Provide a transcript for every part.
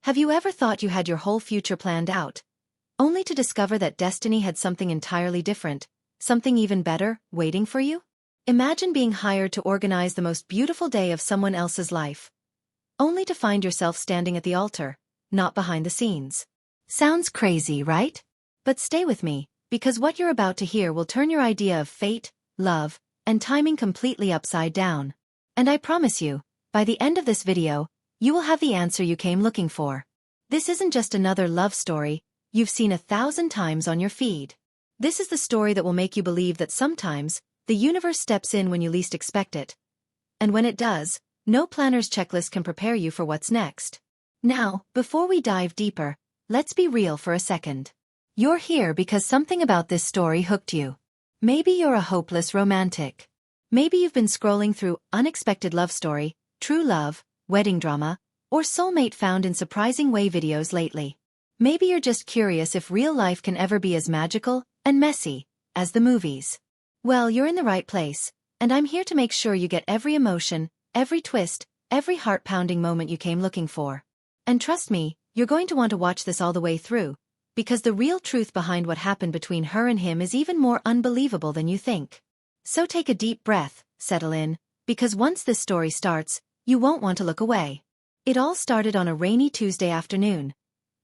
Have you ever thought you had your whole future planned out, only to discover that destiny had something entirely different, something even better, waiting for you? Imagine being hired to organize the most beautiful day of someone else's life, only to find yourself standing at the altar, not behind the scenes. Sounds crazy, right? But stay with me, because what you're about to hear will turn your idea of fate, love, and timing completely upside down. And I promise you, by the end of this video, you will have the answer you came looking for. This isn't just another love story you've seen 1,000 times on your feed. This is the story that will make you believe that sometimes, the universe steps in when you least expect it. And when it does, no planner's checklist can prepare you for what's next. Now, before we dive deeper, let's be real for a second. You're here because something about this story hooked you. Maybe you're a hopeless romantic. Maybe you've been scrolling through unexpected love story, true love, wedding drama, or soulmate found in surprising way videos lately. Maybe you're just curious if real life can ever be as magical and messy as the movies. Well, you're in the right place, and I'm here to make sure you get every emotion, every twist, every heart-pounding moment you came looking for. And trust me, you're going to want to watch this all the way through, because the real truth behind what happened between her and him is even more unbelievable than you think. So take a deep breath, settle in, because once this story starts, you won't want to look away. It all started on a rainy Tuesday afternoon.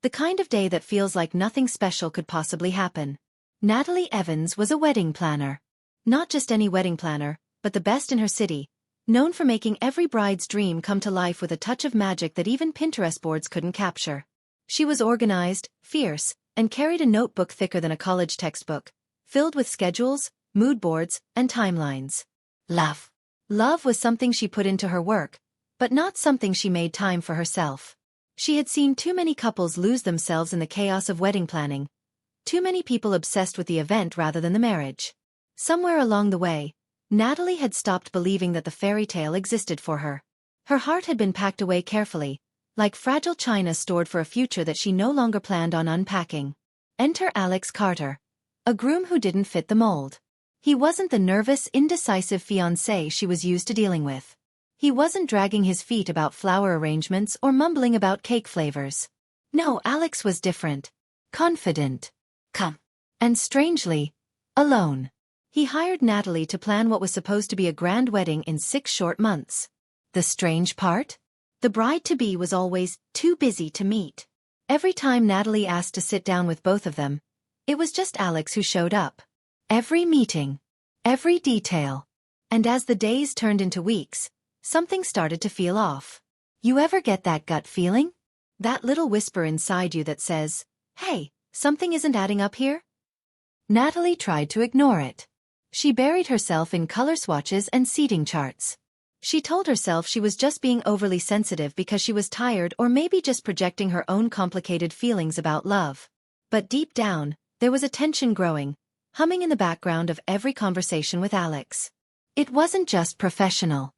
The kind of day that feels like nothing special could possibly happen. Natalie Evans was a wedding planner. Not just any wedding planner, but the best in her city, known for making every bride's dream come to life with a touch of magic that even Pinterest boards couldn't capture. She was organized, fierce, and carried a notebook thicker than a college textbook, filled with schedules, mood boards, and timelines. Love. Love was something she put into her work, but not something she made time for herself. She had seen too many couples lose themselves in the chaos of wedding planning. Too many people obsessed with the event rather than the marriage. Somewhere along the way, Natalie had stopped believing that the fairy tale existed for her. Her heart had been packed away carefully, like fragile china stored for a future that she no longer planned on unpacking. Enter Alex Carter, a groom who didn't fit the mold. He wasn't the nervous, indecisive fiancé she was used to dealing with. He wasn't dragging his feet about flower arrangements or mumbling about cake flavors. No, Alex was different. Confident. Calm. And strangely, alone. He hired Natalie to plan what was supposed to be a grand wedding in 6 short months. The strange part? The bride-to-be was always too busy to meet. Every time Natalie asked to sit down with both of them, it was just Alex who showed up. Every meeting. Every detail. And as the days turned into weeks, something started to feel off. You ever get that gut feeling? That little whisper inside you that says, "Hey, something isn't adding up here?" Natalie tried to ignore it. She buried herself in color swatches and seating charts. She told herself she was just being overly sensitive because she was tired or maybe just projecting her own complicated feelings about love. But deep down, there was a tension growing, humming in the background of every conversation with Alex. It wasn't just professional.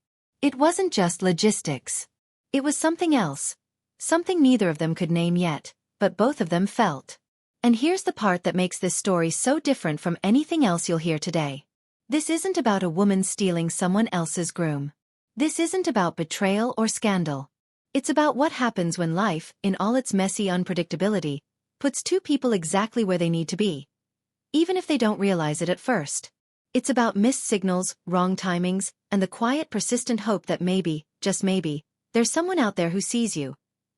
It wasn't just logistics. It was something else. Something neither of them could name yet, but both of them felt. And here's the part that makes this story so different from anything else you'll hear today. This isn't about a woman stealing someone else's groom. This isn't about betrayal or scandal. It's about what happens when life, in all its messy unpredictability, puts two people exactly where they need to be, even if they don't realize it at first. It's about missed signals, wrong timings, and the quiet, persistent hope that maybe, just maybe, there's someone out there who sees you,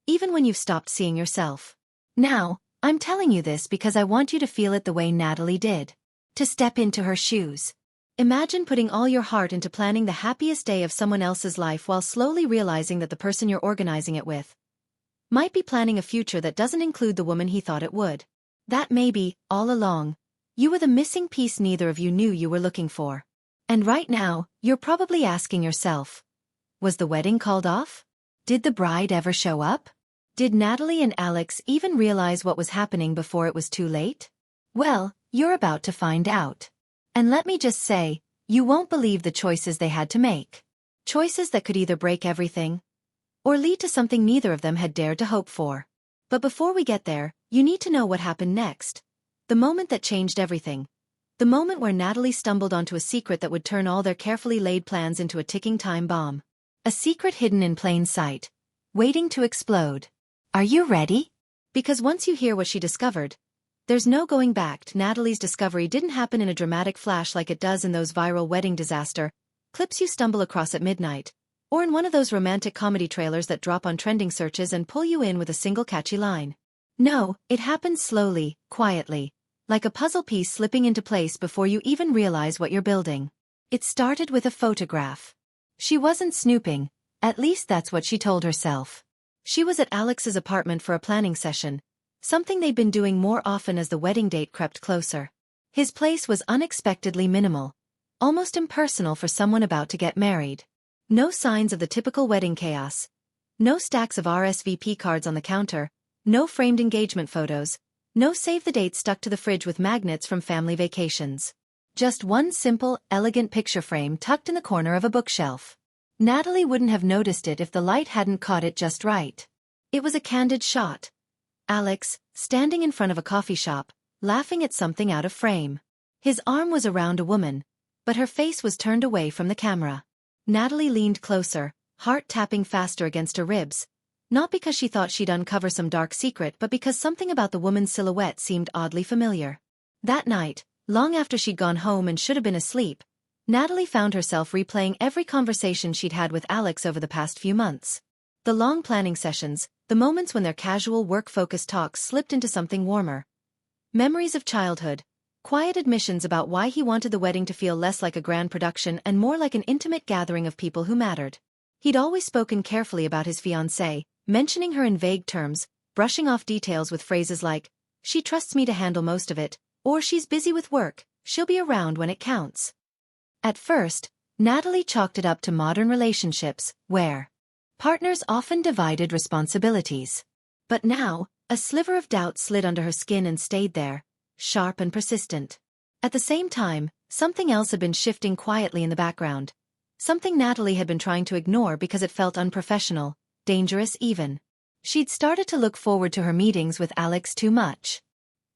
even when you've stopped seeing yourself. Now, I'm telling you this because I want you to feel it the way Natalie did. To step into her shoes. Imagine putting all your heart into planning the happiest day of someone else's life while slowly realizing that the person you're organizing it with might be planning a future that doesn't include the woman he thought it would. That maybe, all along, you were the missing piece neither of you knew you were looking for. And right now, you're probably asking yourself, was the wedding called off? Did the bride ever show up? Did Natalie and Alex even realize what was happening before it was too late? Well, you're about to find out. And let me just say, you won't believe the choices they had to make. Choices that could either break everything or lead to something neither of them had dared to hope for. But before we get there, you need to know what happened next. The moment that changed everything. The moment where Natalie stumbled onto a secret that would turn all their carefully laid plans into a ticking time bomb. A secret hidden in plain sight, waiting to explode. Are you ready? Because once you hear what she discovered, there's no going back. Natalie's discovery didn't happen in a dramatic flash like it does in those viral wedding disaster clips you stumble across at midnight, or in one of those romantic comedy trailers that drop on trending searches and pull you in with a single catchy line. No, it happens slowly, quietly, like a puzzle piece slipping into place before you even realize what you're building. It started with a photograph. She wasn't snooping, at least that's what she told herself. She was at Alex's apartment for a planning session, something they'd been doing more often as the wedding date crept closer. His place was unexpectedly minimal, almost impersonal for someone about to get married. No signs of the typical wedding chaos. No stacks of RSVP cards on the counter, no framed engagement photos, no save the date stuck to the fridge with magnets from family vacations. Just one simple, elegant picture frame tucked in the corner of a bookshelf. Natalie wouldn't have noticed it if the light hadn't caught it just right. It was a candid shot. Alex, standing in front of a coffee shop, laughing at something out of frame. His arm was around a woman, but her face was turned away from the camera. Natalie leaned closer, heart tapping faster against her ribs, not because she thought she'd uncover some dark secret but because something about the woman's silhouette seemed oddly familiar. That night, long after she'd gone home and should have been asleep, Natalie found herself replaying every conversation she'd had with Alex over the past few months. The long planning sessions, the moments when their casual work-focused talks slipped into something warmer. Memories of childhood, quiet admissions about why he wanted the wedding to feel less like a grand production and more like an intimate gathering of people who mattered. He'd always spoken carefully about his fiancée, mentioning her in vague terms, brushing off details with phrases like, "She trusts me to handle most of it," or "She's busy with work, she'll be around when it counts." At first, Natalie chalked it up to modern relationships, where partners often divided responsibilities. But now, a sliver of doubt slid under her skin and stayed there, sharp and persistent. At the same time, something else had been shifting quietly in the background. Something Natalie had been trying to ignore because it felt unprofessional, dangerous even. She'd started to look forward to her meetings with Alex too much.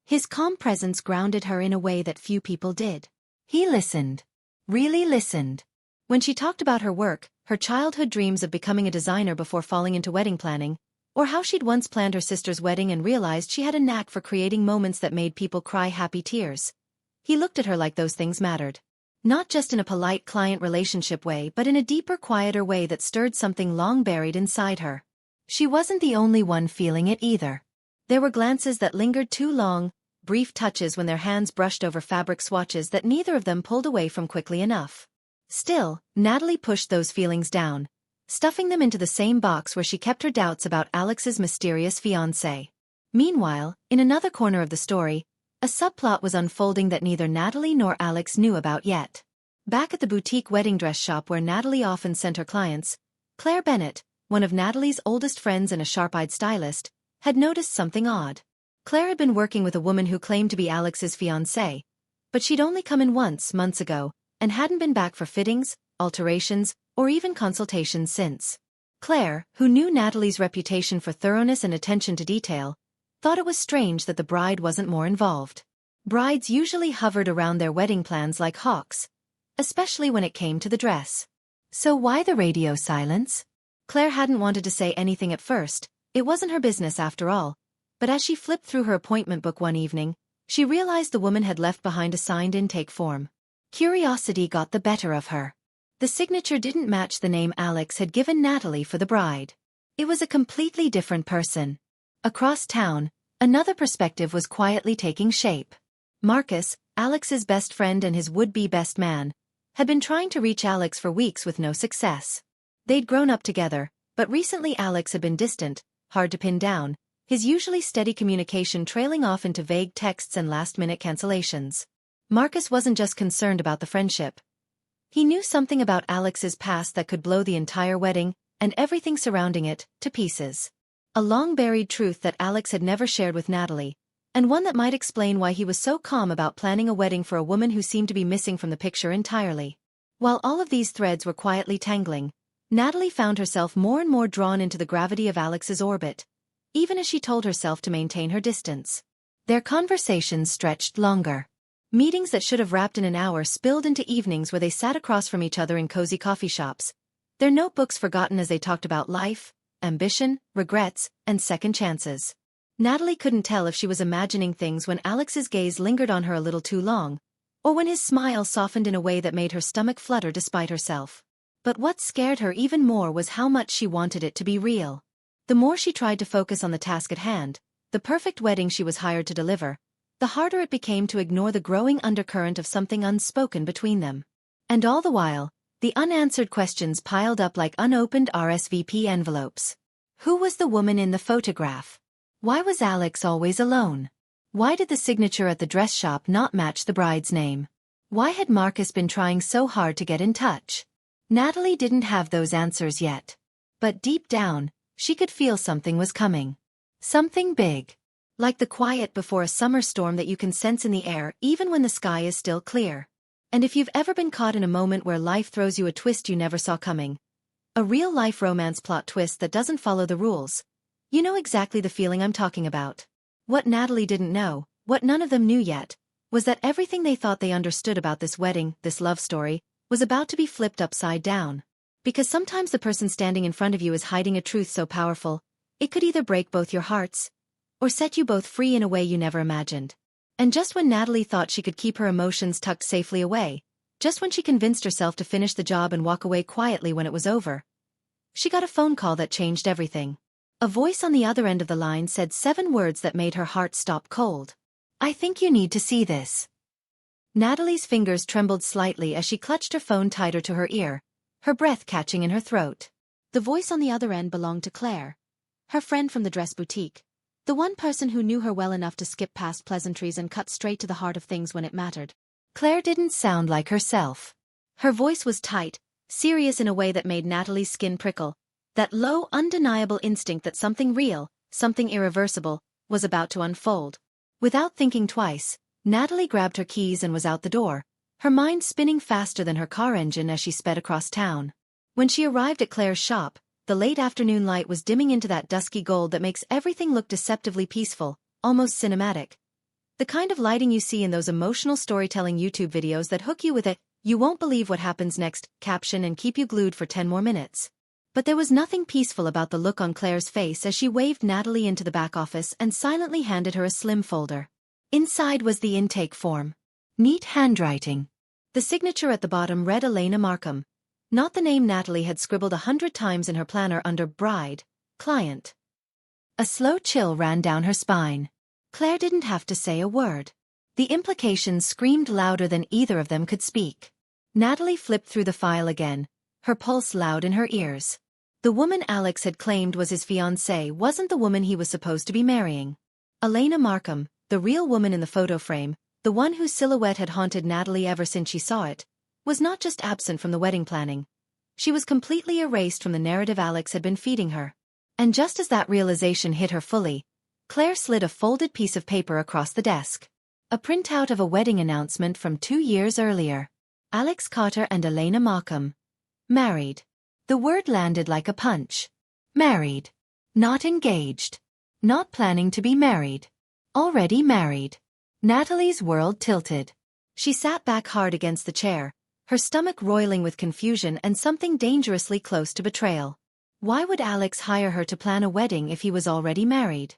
His calm presence grounded her in a way that few people did. He listened. Really listened. When she talked about her work, her childhood dreams of becoming a designer before falling into wedding planning, or how she'd once planned her sister's wedding and realized she had a knack for creating moments that made people cry happy tears, he looked at her like those things mattered. Not just in a polite client relationship way but in a deeper, quieter way that stirred something long buried inside her. She wasn't the only one feeling it either. There were glances that lingered too long, brief touches when their hands brushed over fabric swatches that neither of them pulled away from quickly enough. Still, Natalie pushed those feelings down, stuffing them into the same box where she kept her doubts about Alex's mysterious fiancé. Meanwhile, in another corner of the story, a subplot was unfolding that neither Natalie nor Alex knew about yet. Back at the boutique wedding dress shop where Natalie often sent her clients, Claire Bennett, one of Natalie's oldest friends and a sharp-eyed stylist, had noticed something odd. Claire had been working with a woman who claimed to be Alex's fiancé, but she'd only come in once months ago, and hadn't been back for fittings, alterations, or even consultations since. Claire, who knew Natalie's reputation for thoroughness and attention to detail, thought it was strange that the bride wasn't more involved. Brides usually hovered around their wedding plans like hawks, especially when it came to the dress. So why the radio silence? Claire hadn't wanted to say anything at first, it wasn't her business after all, but as she flipped through her appointment book one evening, she realized the woman had left behind a signed intake form. Curiosity got the better of her. The signature didn't match the name Alex had given Natalie for the bride. It was a completely different person. Across town, another perspective was quietly taking shape. Marcus, Alex's best friend and his would-be best man, had been trying to reach Alex for weeks with no success. They'd grown up together, but recently Alex had been distant, hard to pin down, his usually steady communication trailing off into vague texts and last-minute cancellations. Marcus wasn't just concerned about the friendship. He knew something about Alex's past that could blow the entire wedding, and everything surrounding it, to pieces. A long-buried truth that Alex had never shared with Natalie, and one that might explain why he was so calm about planning a wedding for a woman who seemed to be missing from the picture entirely. While all of these threads were quietly tangling, Natalie found herself more and more drawn into the gravity of Alex's orbit, even as she told herself to maintain her distance. Their conversations stretched longer. Meetings that should have wrapped in an hour spilled into evenings where they sat across from each other in cozy coffee shops, their notebooks forgotten as they talked about life, ambition, regrets, and second chances. Natalie couldn't tell if she was imagining things when Alex's gaze lingered on her a little too long, or when his smile softened in a way that made her stomach flutter despite herself. But what scared her even more was how much she wanted it to be real. The more she tried to focus on the task at hand, the perfect wedding she was hired to deliver, the harder it became to ignore the growing undercurrent of something unspoken between them. And all the while, the unanswered questions piled up like unopened RSVP envelopes. Who was the woman in the photograph? Why was Alex always alone? Why did the signature at the dress shop not match the bride's name? Why had Marcus been trying so hard to get in touch? Natalie didn't have those answers yet. But deep down, she could feel something was coming. Something big. Like the quiet before a summer storm that you can sense in the air even when the sky is still clear. And if you've ever been caught in a moment where life throws you a twist you never saw coming, a real-life romance plot twist that doesn't follow the rules, you know exactly the feeling I'm talking about. What Natalie didn't know, what none of them knew yet, was that everything they thought they understood about this wedding, this love story, was about to be flipped upside down. Because sometimes the person standing in front of you is hiding a truth so powerful, it could either break both your hearts, or set you both free in a way you never imagined. And just when Natalie thought she could keep her emotions tucked safely away, just when she convinced herself to finish the job and walk away quietly when it was over, she got a phone call that changed everything. A voice on the other end of the line said 7 words that made her heart stop cold. "I think you need to see this." Natalie's fingers trembled slightly as she clutched her phone tighter to her ear, her breath catching in her throat. The voice on the other end belonged to Claire, her friend from the dress boutique, the one person who knew her well enough to skip past pleasantries and cut straight to the heart of things when it mattered. Claire didn't sound like herself. Her voice was tight, serious in a way that made Natalie's skin prickle, that low, undeniable instinct that something real, something irreversible, was about to unfold. Without thinking twice, Natalie grabbed her keys and was out the door, her mind spinning faster than her car engine as she sped across town. When she arrived at Claire's shop, the late afternoon light was dimming into that dusky gold that makes everything look deceptively peaceful, almost cinematic. The kind of lighting you see in those emotional storytelling YouTube videos that hook you with a "you won't believe what happens next" caption and keep you glued for 10 more minutes. But there was nothing peaceful about the look on Claire's face as she waved Natalie into the back office and silently handed her a slim folder. Inside was the intake form. Neat handwriting. The signature at the bottom read Elena Markham, not the name Natalie had scribbled 100 times in her planner under bride, client. A slow chill ran down her spine. Claire didn't have to say a word. The implications screamed louder than either of them could speak. Natalie flipped through the file again, her pulse loud in her ears. The woman Alex had claimed was his fiancée wasn't the woman he was supposed to be marrying. Elena Markham, the real woman in the photo frame, the one whose silhouette had haunted Natalie ever since she saw it, was not just absent from the wedding planning. She was completely erased from the narrative Alex had been feeding her. And just as that realization hit her fully, Claire slid a folded piece of paper across the desk. A printout of a wedding announcement from 2 years earlier. Alex Carter and Elena Markham. Married. The word landed like a punch. Married. Not engaged. Not planning to be married. Already married. Natalie's world tilted. She sat back hard against the chair, her stomach roiling with confusion and something dangerously close to betrayal. Why would Alex hire her to plan a wedding if he was already married?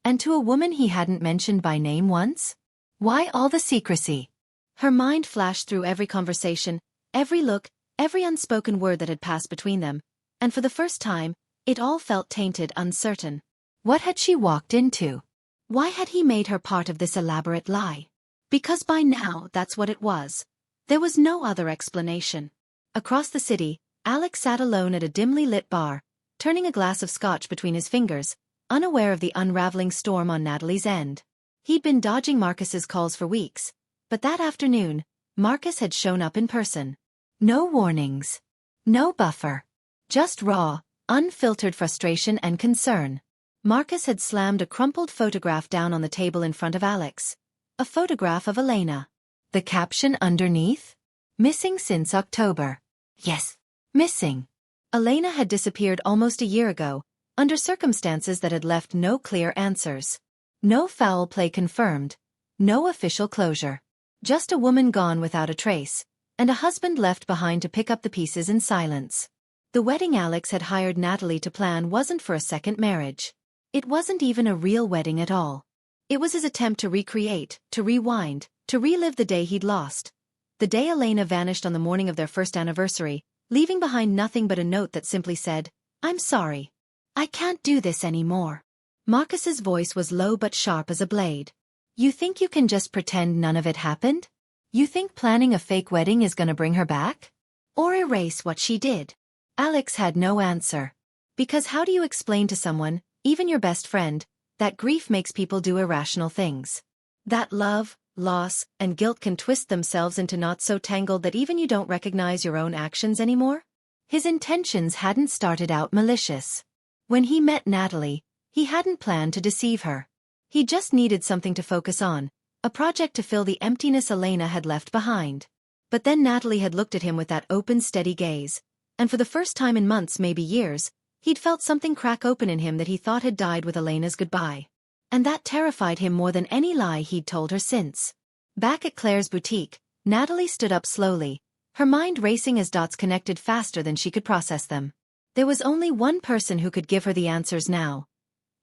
And to a woman he hadn't mentioned by name once? Why all the secrecy? Her mind flashed through every conversation, every look, every unspoken word that had passed between them, and for the first time, it all felt tainted, uncertain. What had she walked into? Why had he made her part of this elaborate lie? Because by now that's what it was. There was no other explanation. Across the city, Alex sat alone at a dimly lit bar, turning a glass of scotch between his fingers, unaware of the unraveling storm on Natalie's end. He'd been dodging Marcus's calls for weeks, but that afternoon, Marcus had shown up in person. No warnings. No buffer. Just raw, unfiltered frustration and concern. Marcus had slammed a crumpled photograph down on the table in front of Alex. A photograph of Elena. The caption underneath? Missing since October. Yes, missing. Elena had disappeared almost a year ago, under circumstances that had left no clear answers. No foul play confirmed. No official closure. Just a woman gone without a trace, and a husband left behind to pick up the pieces in silence. The wedding Alex had hired Natalie to plan wasn't for a second marriage. It wasn't even a real wedding at all. It was his attempt to recreate, to rewind, to relive the day he'd lost. The day Elena vanished on the morning of their first anniversary, leaving behind nothing but a note that simply said, "I'm sorry. I can't do this anymore." Marcus's voice was low but sharp as a blade. "You think you can just pretend none of it happened? You think planning a fake wedding is gonna bring her back? Or erase what she did?" Alex had no answer. Because how do you explain to someone, even your best friend, that grief makes people do irrational things? That love, loss, and guilt can twist themselves into knots so tangled that even you don't recognize your own actions anymore? His intentions hadn't started out malicious. When he met Natalie, he hadn't planned to deceive her. He just needed something to focus on, a project to fill the emptiness Elena had left behind. But then Natalie had looked at him with that open, steady gaze, and for the first time in months, maybe years, he'd felt something crack open in him that he thought had died with Elena's goodbye. And that terrified him more than any lie he'd told her since. Back at Claire's boutique, Natalie stood up slowly, her mind racing as dots connected faster than she could process them. There was only one person who could give her the answers now.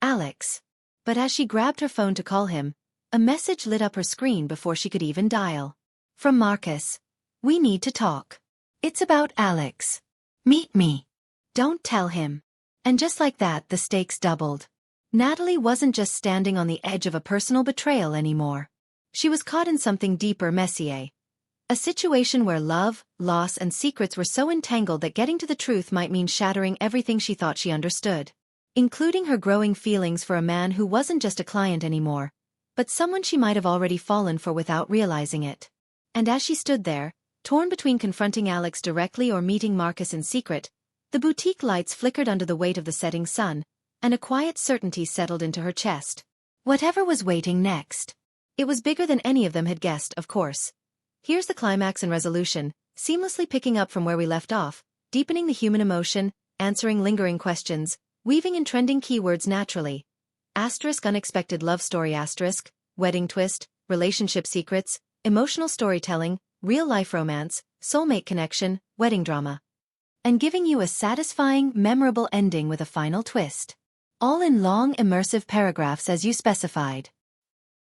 Alex. But as she grabbed her phone to call him, a message lit up her screen before she could even dial. From Marcus. "We need to talk. It's about Alex. Meet me. Don't tell him." And just like that, the stakes doubled. Natalie wasn't just standing on the edge of a personal betrayal anymore. She was caught in something deeper, messier. A situation where love, loss, and secrets were so entangled that getting to the truth might mean shattering everything she thought she understood. Including her growing feelings for a man who wasn't just a client anymore, but someone she might have already fallen for without realizing it. And as she stood there, torn between confronting Alex directly or meeting Marcus in secret, the boutique lights flickered under the weight of the setting sun, and a quiet certainty settled into her chest. Whatever was waiting next. It was bigger than any of them had guessed, of course. Here's the climax and resolution, seamlessly picking up from where we left off, deepening the human emotion, answering lingering questions, weaving in trending keywords naturally. Asterisk unexpected love story asterisk, wedding twist, relationship secrets, emotional storytelling, real-life romance, soulmate connection, wedding drama. And giving you a satisfying, memorable ending with a final twist. All in long, immersive paragraphs as you specified.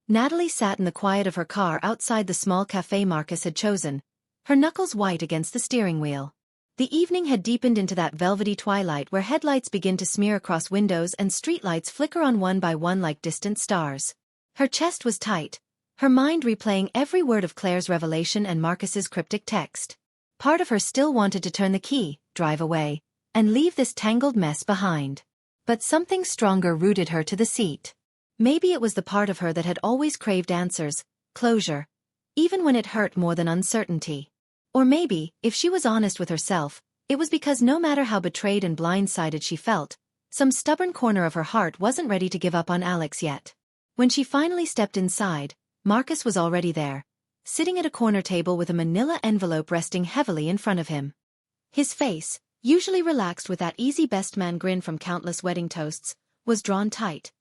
Natalie sat in the quiet of her car outside the small cafe Marcus had chosen, her knuckles white against the steering wheel. The evening had deepened into that velvety twilight where headlights begin to smear across windows and streetlights flicker on one by one like distant stars. Her chest was tight, her mind replaying every word of Claire's revelation and Marcus's cryptic text. Part of her still wanted to turn the key, drive away, and leave this tangled mess behind. But something stronger rooted her to the seat. Maybe it was the part of her that had always craved answers, closure, even when it hurt more than uncertainty. Or maybe, if she was honest with herself, it was because no matter how betrayed and blindsided she felt, some stubborn corner of her heart wasn't ready to give up on Alex yet. When she finally stepped inside, Marcus was already there, sitting at a corner table with a manila envelope resting heavily in front of him. His face, usually relaxed with that easy best man grin from countless wedding toasts, was drawn tight.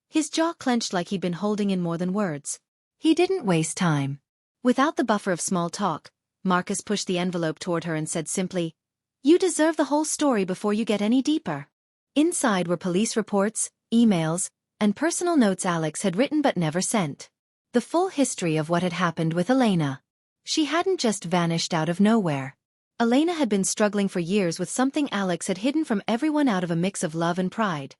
His jaw clenched like he'd been holding in more than words. He didn't waste time. Without the buffer of small talk, Marcus pushed the envelope toward her and said simply, "You deserve the whole story before you get any deeper." Inside were police reports, emails, and personal notes Alex had written but never sent. The full history of what had happened with Elena. She hadn't just vanished out of nowhere. Elena had been struggling for years with something Alex had hidden from everyone out of a mix of love and pride.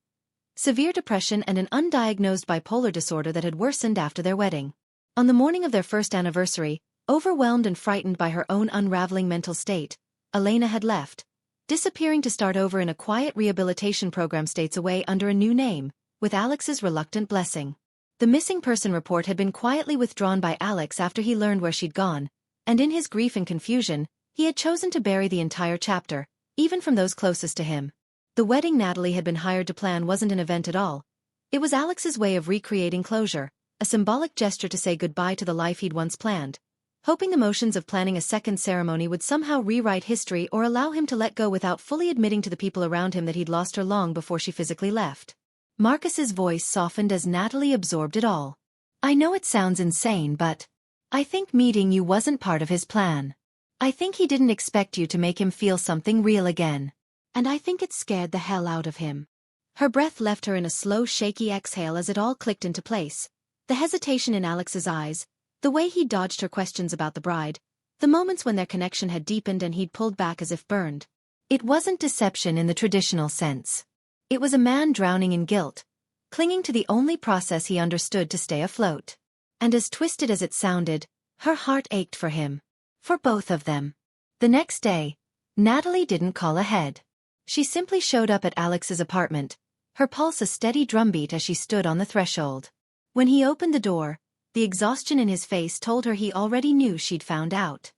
Severe depression and an undiagnosed bipolar disorder that had worsened after their wedding. On the morning of their first anniversary, overwhelmed and frightened by her own unraveling mental state, Elena had left, disappearing to start over in a quiet rehabilitation program states away under a new name, with Alex's reluctant blessing. The missing person report had been quietly withdrawn by Alex after he learned where she'd gone, and in his grief and confusion, he had chosen to bury the entire chapter, even from those closest to him. The wedding Natalie had been hired to plan wasn't an event at all. It was Alex's way of recreating closure, a symbolic gesture to say goodbye to the life he'd once planned, hoping the motions of planning a second ceremony would somehow rewrite history or allow him to let go without fully admitting to the people around him that he'd lost her long before she physically left. Marcus's voice softened as Natalie absorbed it all. "I know it sounds insane, but I think meeting you wasn't part of his plan. I think he didn't expect you to make him feel something real again. and I think it scared the hell out of him." Her breath left her in a slow, shaky exhale as it all clicked into place. The hesitation in Alex's eyes, the way he dodged her questions about the bride, the moments when their connection had deepened and he'd pulled back as if burned. It wasn't deception in the traditional sense. It was a man drowning in guilt, clinging to the only process he understood to stay afloat. And as twisted as it sounded, her heart ached for him. For both of them. The next day, Natalie didn't call ahead. She simply showed up at Alex's apartment, her pulse a steady drumbeat as she stood on the threshold. When he opened the door, the exhaustion in his face told her he already knew she'd found out.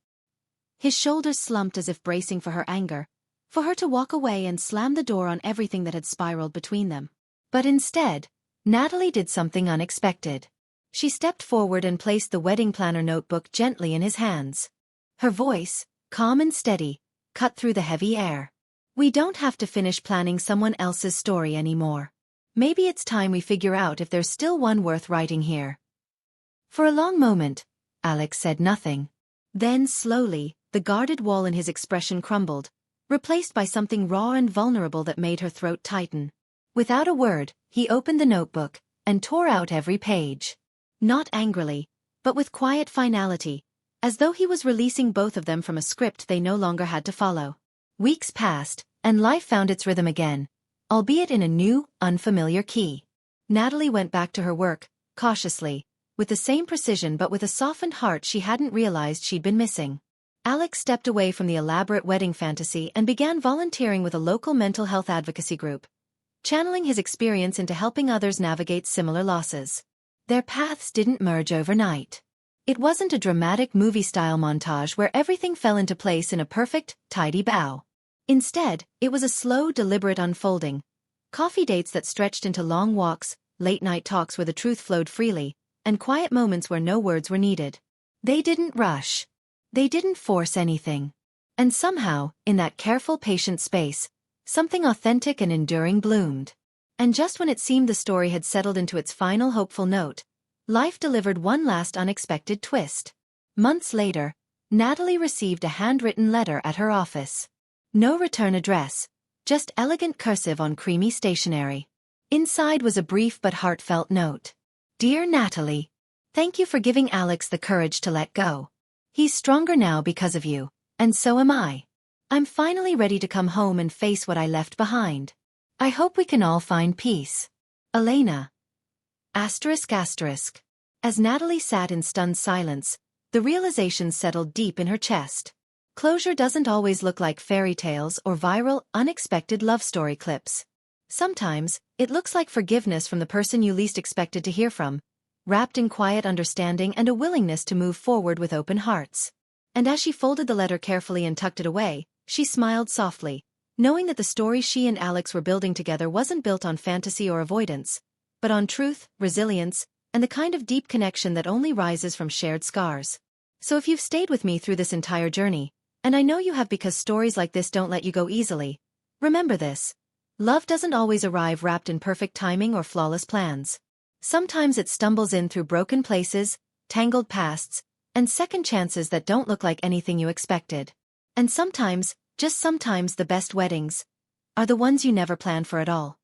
His shoulders slumped as if bracing for her anger, for her to walk away and slam the door on everything that had spiraled between them. But instead, Natalie did something unexpected. She stepped forward and placed the wedding planner notebook gently in his hands. Her voice, calm and steady, cut through the heavy air. "We don't have to finish planning someone else's story anymore. Maybe it's time we figure out if there's still one worth writing here." For a long moment, Alex said nothing. Then slowly, the guarded wall in his expression crumbled, replaced by something raw and vulnerable that made her throat tighten. Without a word, he opened the notebook and tore out every page. Not angrily, but with quiet finality, as though he was releasing both of them from a script they no longer had to follow. Weeks passed, and life found its rhythm again, albeit in a new, unfamiliar key. Natalie went back to her work, cautiously, with the same precision but with a softened heart she hadn't realized she'd been missing. Alex stepped away from the elaborate wedding fantasy and began volunteering with a local mental health advocacy group, channeling his experience into helping others navigate similar losses. Their paths didn't merge overnight. It wasn't a dramatic movie-style montage where everything fell into place in a perfect, tidy bow. Instead, it was a slow, deliberate unfolding. Coffee dates that stretched into long walks, late-night talks where the truth flowed freely, and quiet moments where no words were needed. They didn't rush. They didn't force anything. And somehow, in that careful, patient space, something authentic and enduring bloomed. And just when it seemed the story had settled into its final hopeful note, life delivered one last unexpected twist. Months later, Natalie received a handwritten letter at her office. No return address, just elegant cursive on creamy stationery. Inside was a brief but heartfelt note. "Dear Natalie, thank you for giving Alex the courage to let go. He's stronger now because of you, and so am I. I'm finally ready to come home and face what I left behind. I hope we can all find peace. Elena." ***. As Natalie sat in stunned silence, the realization settled deep in her chest. Closure doesn't always look like fairy tales or viral, unexpected love story clips. Sometimes, it looks like forgiveness from the person you least expected to hear from, wrapped in quiet understanding and a willingness to move forward with open hearts. And as she folded the letter carefully and tucked it away, she smiled softly, knowing that the story she and Alex were building together wasn't built on fantasy or avoidance, but on truth, resilience, and the kind of deep connection that only rises from shared scars. So if you've stayed with me through this entire journey, and I know you have because stories like this don't let you go easily, remember this. Love doesn't always arrive wrapped in perfect timing or flawless plans. Sometimes it stumbles in through broken places, tangled pasts, and second chances that don't look like anything you expected. And sometimes, just sometimes the best weddings are the ones you never planned for at all.